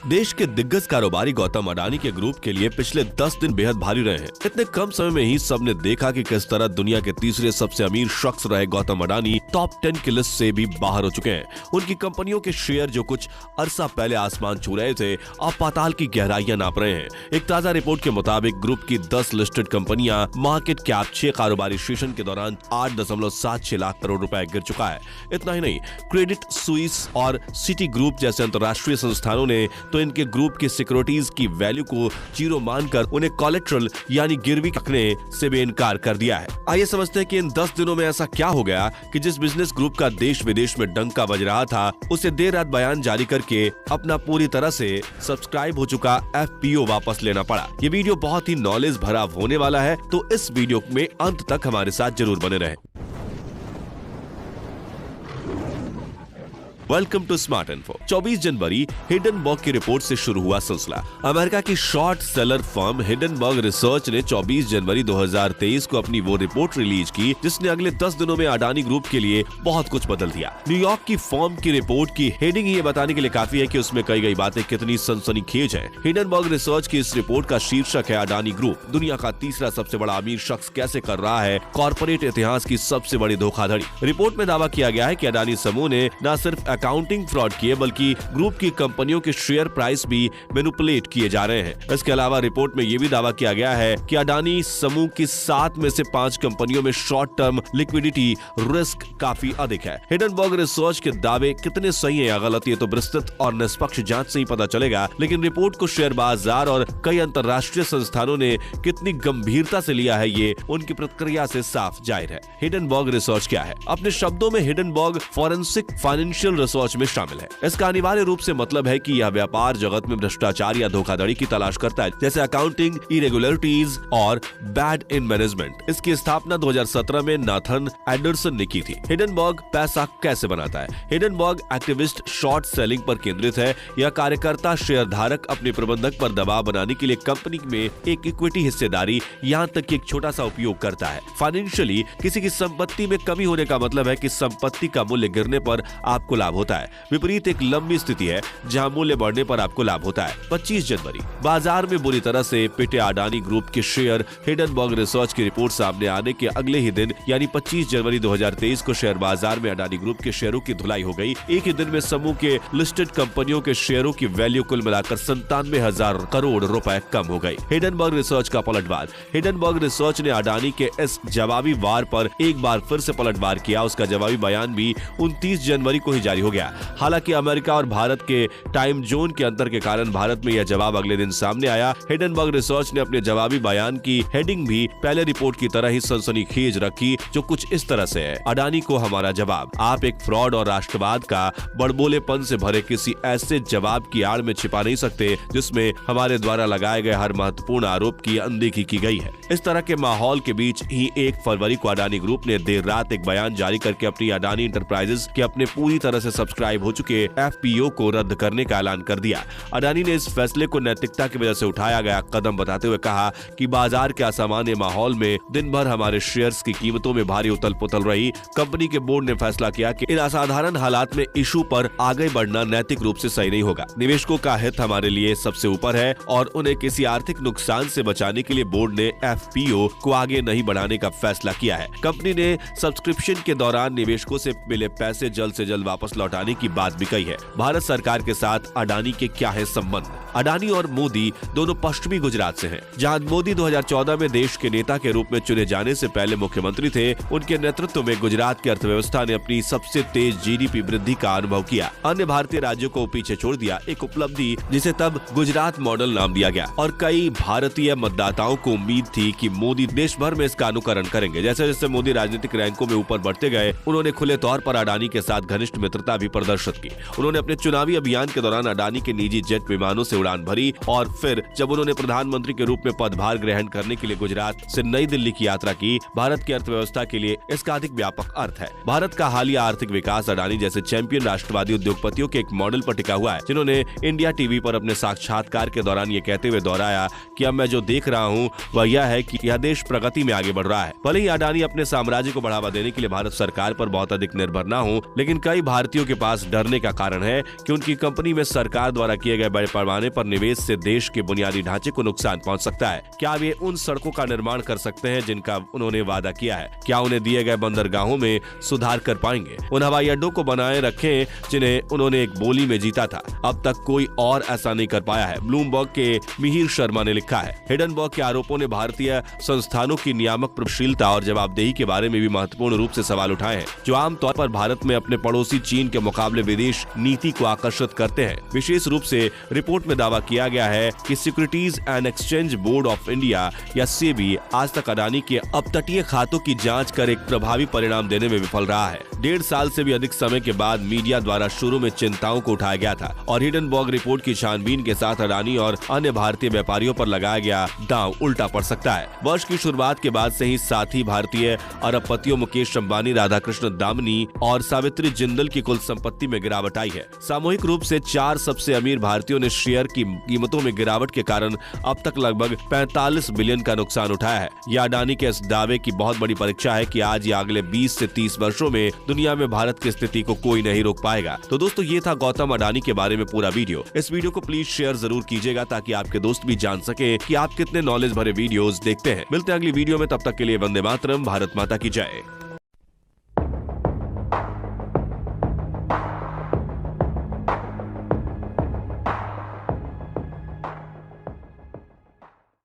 देश के दिग्गज कारोबारी गौतम अडानी के ग्रुप के लिए पिछले 10 दिन बेहद भारी रहे हैं। इतने कम समय में ही सबने देखा कि किस तरह दुनिया के तीसरे सबसे अमीर शख्स रहे गौतम अडानी टॉप 10 की लिस्ट से भी बाहर हो चुके हैं। उनकी कंपनियों के शेयर जो कुछ अरसा पहले आसमान छू रहे थे, अब पाताल की गहराइयां नाप रहे हैं। एक ताजा रिपोर्ट के मुताबिक ग्रुप की 10 लिस्टेड कंपनियां मार्केट कैप 6 कारोबारी सेशन के दौरान 8.76 लाख करोड़ रुपए गिर चुका है। इतना ही नहीं, क्रेडिट स्विस और सिटी ग्रुप जैसे अंतरराष्ट्रीय संस्थानों ने तो इनके ग्रुप की सिक्योरिटीज की वैल्यू को जीरो मानकर उन्हें कोलेट्रल यानी गिरवी रखने से भी इनकार कर दिया है। आइए समझते हैं कि इन 10 दिनों में ऐसा क्या हो गया कि जिस बिजनेस ग्रुप का देश विदेश में डंका बज रहा था, उसे देर रात बयान जारी करके अपना पूरी तरह से सब्सक्राइब हो चुका FPO वापस लेना पड़ा। ये वीडियो बहुत ही नॉलेज भरा होने वाला है, तो इस वीडियो में अंत तक हमारे साथ जरूर बने रहें। Welcome to smart info. 24 जनवरी हिंडनबर्ग की रिपोर्ट से शुरू हुआ सिलसिला। अमेरिका की short seller firm Hindenburg research ने 24 जनवरी 2023 को अपनी वो रिपोर्ट रिलीज की जिसने अगले 10 दिनों में अडानी ग्रुप के लिए बहुत कुछ बदल दिया। न्यूयॉर्क की फर्म की रिपोर्ट की हेडिंग ये बताने के लिए काफी है कि उसमें कही गई बातें कितनी सनसनीखेज हैं। हिंडनबर्ग रिसर्च की इस रिपोर्ट का शीर्षक है अडानी ग्रुप दुनिया का तीसरा सबसे बड़ा अमीर शख्स कैसे कर रहा है कॉर्पोरेट इतिहास की सबसे बड़ी धोखाधड़ी। रिपोर्ट में दावा किया गया है कि अडानी समूह ने न सिर्फ अकाउंटिंग फ्रॉड किए बल्कि ग्रुप की कंपनियों के शेयर प्राइस भी मैनिपुलेट किए जा रहे हैं। इसके अलावा रिपोर्ट में यह भी दावा किया गया है कि अडानी समूह की 7 में से 5 कंपनियों में शॉर्ट टर्म लिक्विडिटी रिस्क काफी अधिक है। हिंडनबर्ग रिसर्च के दावे कितने सही है या गलत, ये तो विस्तृत और निष्पक्ष जांच से ही पता चलेगा, लेकिन रिपोर्ट को शेयर बाजार और कई अंतरराष्ट्रीय संस्थानों ने कितनी गंभीरता से लिया है, ये उनकी प्रतिक्रिया से साफ जाहिर है। हिंडनबर्ग रिसर्च क्या है? अपने शब्दों में हिंडनबर्ग फॉरेंसिक फाइनेंशियल रिसर्च में शामिल है। इसका अनिवार्य रूप से मतलब है कि यह व्यापार जगत में भ्रष्टाचार या धोखाधड़ी की तलाश करता है, जैसे अकाउंटिंग इरेगुलरिटीज और बैड इन मैनेजमेंट। इसकी स्थापना 2017 में नाथन एंडरसन ने की थी। हिंडनबर्ग पैसा कैसे बनाता है? हिंडनबर्ग एक्टिविस्ट शॉर्ट सेलिंग पर केंद्रित है। यह कार्यकर्ता शेयरधारक अपने प्रबंधक पर दबाव बनाने के लिए कंपनी में एक इक्विटी हिस्सेदारी, यहाँ तक कि एक छोटा सा उपयोग करता है। फाइनेंशियली किसी की संपत्ति में कमी होने का मतलब है कि संपत्ति का मूल्य गिरने पर आपको लाभ होता है। विपरीत एक लंबी स्थिति है जहां मूल्य बढ़ने पर आपको लाभ होता है। 25 जनवरी बाजार में बुरी तरह से पिटे अडानी ग्रुप के शेयर। हिंडनबर्ग रिसर्च की रिपोर्ट सामने आने के अगले ही दिन यानी 25 जनवरी 2023 को शेयर बाजार में अडानी ग्रुप के शेयरों की धुलाई हो गई। एक ही दिन में समूह के लिस्टेड कंपनियों के शेयरों की वैल्यू कुल मिलाकर 97,000 करोड़ रुपए कम हो गई। हिंडनबर्ग रिसर्च का पलटवार। हिंडनबर्ग रिसर्च ने अडानी के इस जवाबी वार पर एक बार फिर से पलटवार किया। उसका जवाबी बयान भी 29 जनवरी को ही जारी हो गया। हालांकि अमेरिका और भारत के टाइम जोन के अंतर के कारण भारत में यह जवाब अगले दिन सामने आया। हिंडनबर्ग रिसर्च ने अपने जवाबी बयान की हेडिंग भी पहले रिपोर्ट की तरह ही सनसनीखेज रखी, जो कुछ इस तरह से है। अडानी को हमारा जवाब। आप एक फ्रॉड और राष्ट्रवाद का बड़बोलेपन से भरे किसी ऐसे जवाब की आड़ में छिपा नहीं सकते जिसमें हमारे द्वारा लगाए गए हर महत्वपूर्ण आरोप की अनदेखी की गई है। इस तरह के माहौल के बीच ही 1 फरवरी को अडानी ग्रुप ने देर रात एक बयान जारी करके अपनी अडानी इंटरप्राइजेस के अपने पूरी तरह से सब्सक्राइब हो चुके FPO को रद्द करने का ऐलान कर दिया। अडानी ने इस फैसले को नैतिकता की वजह से उठाया गया कदम बताते हुए कहा कि बाजार के असामान्य माहौल में दिन भर हमारे शेयर्स की कीमतों में भारी उथल पुथल रही। कंपनी के बोर्ड ने फैसला किया कि इन असाधारण हालात में इशू पर आगे बढ़ना नैतिक रूप से सही नहीं होगा। निवेशकों का हित हमारे लिए सबसे ऊपर है और उन्हें किसी आर्थिक नुकसान से बचाने के लिए बोर्ड ने FPO को आगे नहीं बढ़ाने का फैसला किया है। कंपनी ने सब्सक्रिप्शन के दौरान निवेशकों से मिले पैसे जल्द से जल्द वापस लौटाने की बात भी कही है। भारत सरकार के साथ अडानी के क्या है संबंध? अडानी और मोदी दोनों पश्चिमी गुजरात से हैं। जहां मोदी 2014 में देश के नेता के रूप में चुने जाने से पहले मुख्यमंत्री थे, उनके नेतृत्व में गुजरात की अर्थव्यवस्था ने अपनी सबसे तेज GDP वृद्धि का अनुभव किया। अन्य भारतीय राज्यों को पीछे छोड़ दिया, एक उपलब्धि जिसे तब गुजरात मॉडल नाम दिया गया। और कई भारतीय मतदाताओं को उम्मीद थी कि मोदी देश भर में इसका अनुकरण करेंगे। जैसे जैसे मोदी राजनीतिक रैंकों में ऊपर बढ़ते गए, उन्होंने खुले तौर पर अडानी के साथ घनिष्ठ मित्रता भी प्रदर्शित की। उन्होंने अपने चुनावी अभियान के दौरान अडानी के निजी जेट विमानों से उड़ान भरी और फिर जब उन्होंने प्रधानमंत्री के रूप में पदभार ग्रहण करने के लिए गुजरात से नई दिल्ली की यात्रा की। भारत की अर्थव्यवस्था के लिए इसका अधिक व्यापक अर्थ है। भारत का हालिया आर्थिक विकास अडानी जैसे चैंपियन राष्ट्रवादी उद्योगपतियों के एक मॉडल पर टिका हुआ है, जिन्होंने इंडिया टीवी पर अपने साक्षात्कार के दौरान ये कहते हुए दोहराया कि अब मैं जो देख रहा हूँ वह यह है कि यह देश प्रगति में आगे बढ़ रहा है। भले ही अडानी अपने साम्राज्य को बढ़ावा देने के लिए भारत सरकार पर बहुत अधिक निर्भर न हो, लेकिन कई भारतीयों के पास डरने का कारण है कि उनकी कंपनी में सरकार द्वारा किए गए बड़े पैमाने पर निवेश से देश के बुनियादी ढांचे को नुकसान पहुंच सकता है। क्या वे उन सड़कों का निर्माण कर सकते हैं जिनका उन्होंने वादा किया है? क्या उन्हें दिए गए बंदरगाहों में सुधार कर पाएंगे? उन हवाई अड्डों को बनाए रखें जिन्हें उन्होंने एक बोली में जीता था। अब तक कोई और ऐसा नहीं कर पाया है। ब्लूमबर्ग के मिहिर शर्मा ने लिखा है, हिडनबर्ग के आरोपों ने भारतीय संस्थानों की नियामक प्रभावशीलता और जवाबदेही के बारे में भी महत्वपूर्ण रूप से सवाल उठाए हैं, जो आमतौर पर भारत में अपने पड़ोसी चीन के मुकाबले विदेश नीति को आकर्षित करते हैं। विशेष रूप से रिपोर्ट में दावा किया गया है कि securities and exchange board of India या सेबी आज तक अडानी के अपतटीय खातों की जांच कर एक प्रभावी परिणाम देने में विफल रहा है। 1.5 साल से भी अधिक समय के बाद मीडिया द्वारा शुरू में चिंताओं को उठाया गया था और हिडनबर्ग रिपोर्ट की छानबीन के साथ अडानी और अन्य भारतीय व्यापारियों पर लगाया गया दांव उल्टा पड़ सकता है। वर्ष की शुरुआत के बाद से ही साथी भारतीय अरबपतियों मुकेश अंबानी, राधाकृष्ण दामनी और सावित्री जिंदल की कुल संपत्ति में गिरावट आई है। सामूहिक रूप से 4 सबसे अमीर भारतीयों ने शेयर की कीमतों में गिरावट के कारण अब तक लगभग 45 बिलियन का नुकसान उठाया है। यह अडानी के इस दावे की बहुत बड़ी परीक्षा है कि आज या अगले 20 से 30 वर्षों में दुनिया में भारत की स्थिति को कोई नहीं रोक पाएगा। तो दोस्तों, ये था गौतम अडानी के बारे में पूरा वीडियो। इस वीडियो को प्लीज शेयर जरूर कीजिएगा ताकि आपके दोस्त भी जान सके कि आप कितने नॉलेज भरे वीडियोस देखते हैं। मिलते हैं अगली वीडियो में, तब तक के लिए वंदे मातरम, भारत माता की जय।